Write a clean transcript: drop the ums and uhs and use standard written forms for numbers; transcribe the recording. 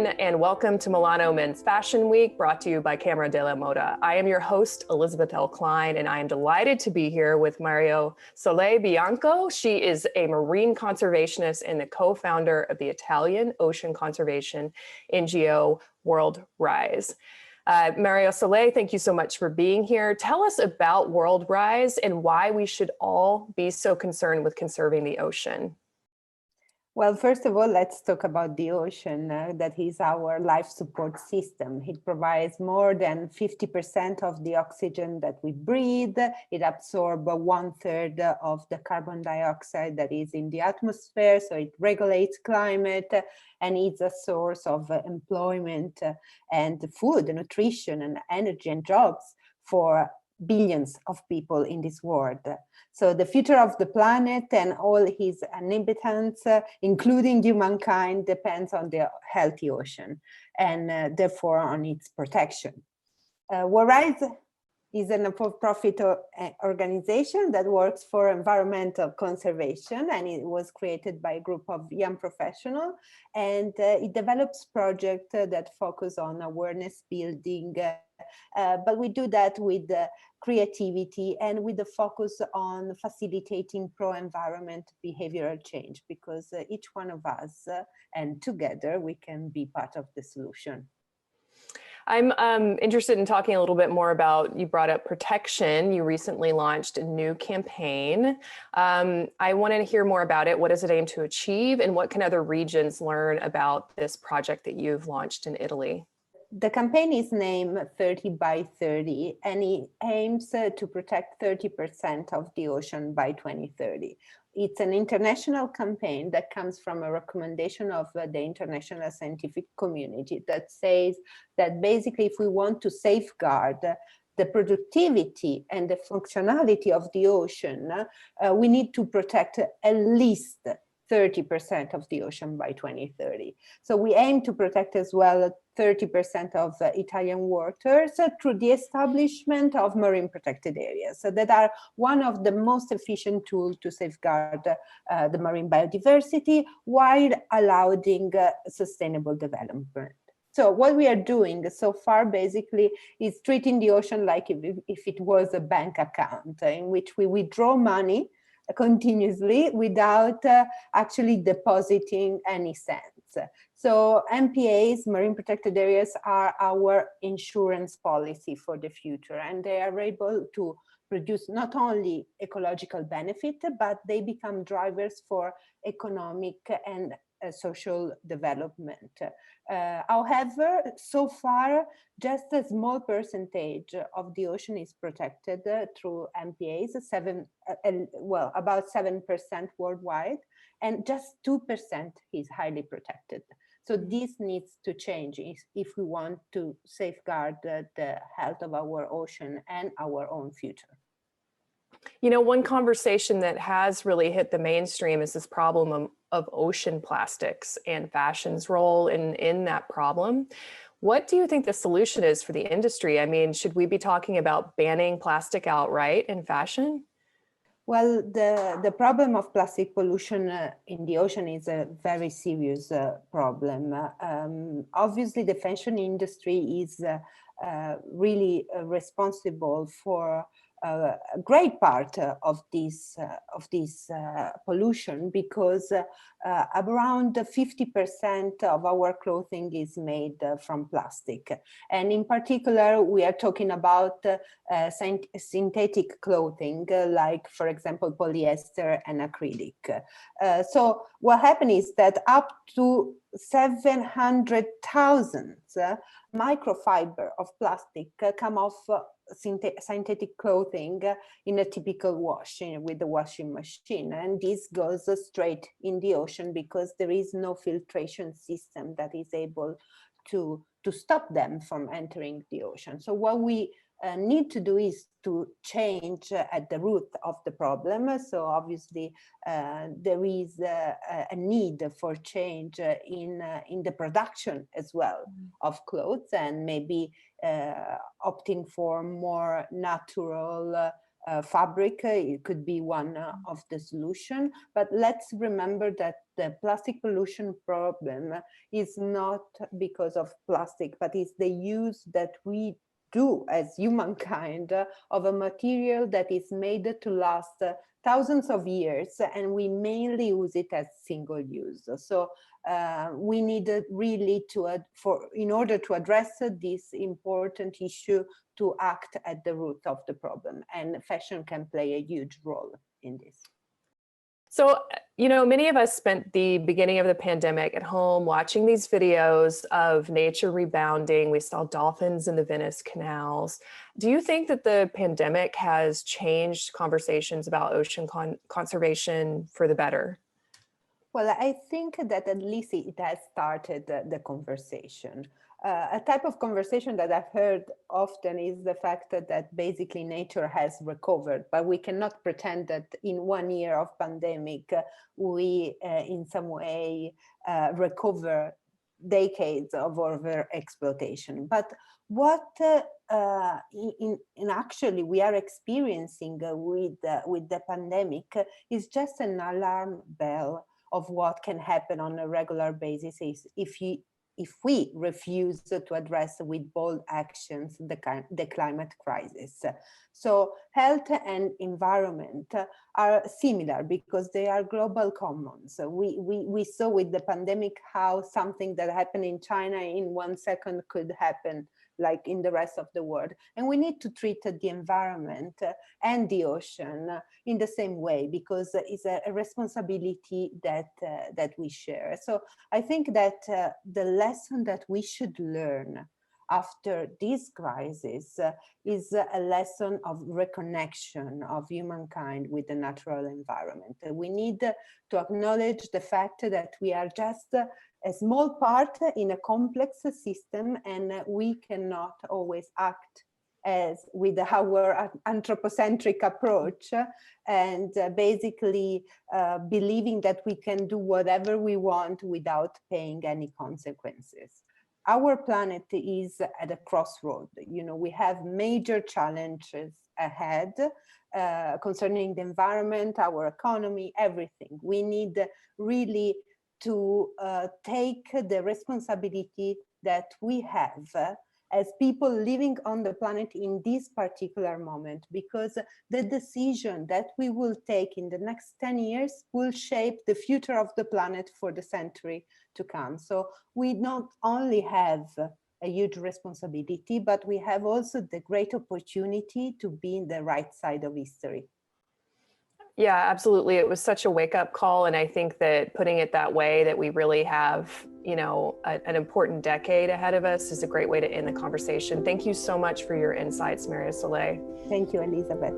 everyone, and welcome to Milano Men's Fashion Week, brought to you by Camera della Moda. I am your host, Elizabeth L. Cline, and I am delighted to be here with Mariasole Bianco. She is a marine conservationist and the co-founder of the Italian ocean conservation NGO Worldrise. Mariasole, thank you so much for being here. Tell us about Worldrise and why we should all be so concerned with conserving the ocean. Well, first of all, let's talk about the ocean. That is our life support system. It provides more than 50% of the oxygen that we breathe. It absorbs 1/3 of the carbon dioxide that is in the atmosphere. So it regulates climate and it's a source of employment and food, nutrition and energy and jobs for billions of people in this world. So the future of the planet and all its inhabitants, including humankind, depends on the healthy ocean and therefore on its protection. Worldrise is a not-for-profit organization that works for environmental conservation, and it was created by a group of young professionals, and it develops projects that focus on awareness building, but we do that with creativity and with the focus on facilitating pro-environment behavioral change, because each one of us and together we can be part of the solution. I'm interested in talking a little bit more about, you brought up protection. You recently launched a new campaign. I wanted to hear more about it. What does it aim to achieve, and what can other regions learn about this project that you've launched in Italy? The campaign is named 30 by 30, and it aims to protect 30% of the ocean by 2030. It's an international campaign that comes from a recommendation of the international scientific community that says that basically if we want to safeguard the productivity and the functionality of the ocean, we need to protect at least 30% of the ocean by 2030. So we aim to protect as well 30% of Italian waters through the establishment of marine protected areas. So that are one of the most efficient tools to safeguard the marine biodiversity while allowing sustainable development. So what we are doing so far basically is treating the ocean like if it was a bank account in which we withdraw money continuously without actually depositing any cents. So MPAs, marine protected areas, are our insurance policy for the future, and they are able to produce not only ecological benefit, but they become drivers for economic and social development. However, so far, just a small percentage of the ocean is protected through MPAs, about 7% worldwide, and just 2% is highly protected. So this needs to change if we want to safeguard the health of our ocean and our own future. You know, one conversation that has really hit the mainstream is this problem of ocean plastics and fashion's role in that problem. What do you think the solution is for the industry? I mean, should we be talking about banning plastic outright in fashion? Well, the problem of plastic pollution in the ocean is a very serious problem. Obviously, the fashion industry is really responsible for a great part of this pollution, because around 50% of our clothing is made from plastic. And in particular, we are talking about synthetic clothing, like, for example, polyester and acrylic. So what happens is that up to 700,000 microfiber of plastic come off synthetic clothing in a typical washing with the washing machine, and this goes straight in the ocean because there is no filtration system that is able to stop them from entering the ocean. So what we need to do is to change at the root of the problem. So obviously there is a need for change in the production as well of clothes, and maybe opting for more natural fabric. It could be one of the solution, but let's remember that the plastic pollution problem is not because of plastic, but it's the use that we do as humankind of a material that is made to last thousands of years, and we mainly use it as single use. So we need really in order to address this important issue, to act at the root of the problem, and fashion can play a huge role in this. So, many of us spent the beginning of the pandemic at home watching these videos of nature rebounding. We saw dolphins in the Venice canals. Do you think that the pandemic has changed conversations about ocean conservation for the better? Well, I think that at least it has started the conversation. A type of conversation that I've heard often is the fact that basically nature has recovered, but we cannot pretend that in 1 year of pandemic, we in some way recover decades of over exploitation. But what in actually we are experiencing with the pandemic is just an alarm bell of what can happen on a regular basis if we refuse to address with bold actions the climate crisis. So health and environment are similar because they are global commons. We saw with the pandemic how something that happened in China in 1 second could happen like in the rest of the world. And we need to treat the environment and the ocean in the same way, because it's a responsibility that we share. So I think that the lesson that we should learn after this crisis is a lesson of reconnection of humankind with the natural environment. We need to acknowledge the fact that we are just a small part in a complex system, and we cannot always act as with our anthropocentric approach and basically believing that we can do whatever we want without paying any consequences. Our planet is at a crossroad. We have major challenges ahead concerning the environment, our economy, everything. We need really to take the responsibility that we have as people living on the planet in this particular moment, because the decision that we will take in the next 10 years will shape the future of the planet for the century to come. So we not only have a huge responsibility, but we have also the great opportunity to be in the right side of history. Yeah, absolutely. It was such a wake-up call. And I think that putting it that way, that we really have, an important decade ahead of us, is a great way to end the conversation. Thank you so much for your insights, Mariasole. Thank you, Elizabeth.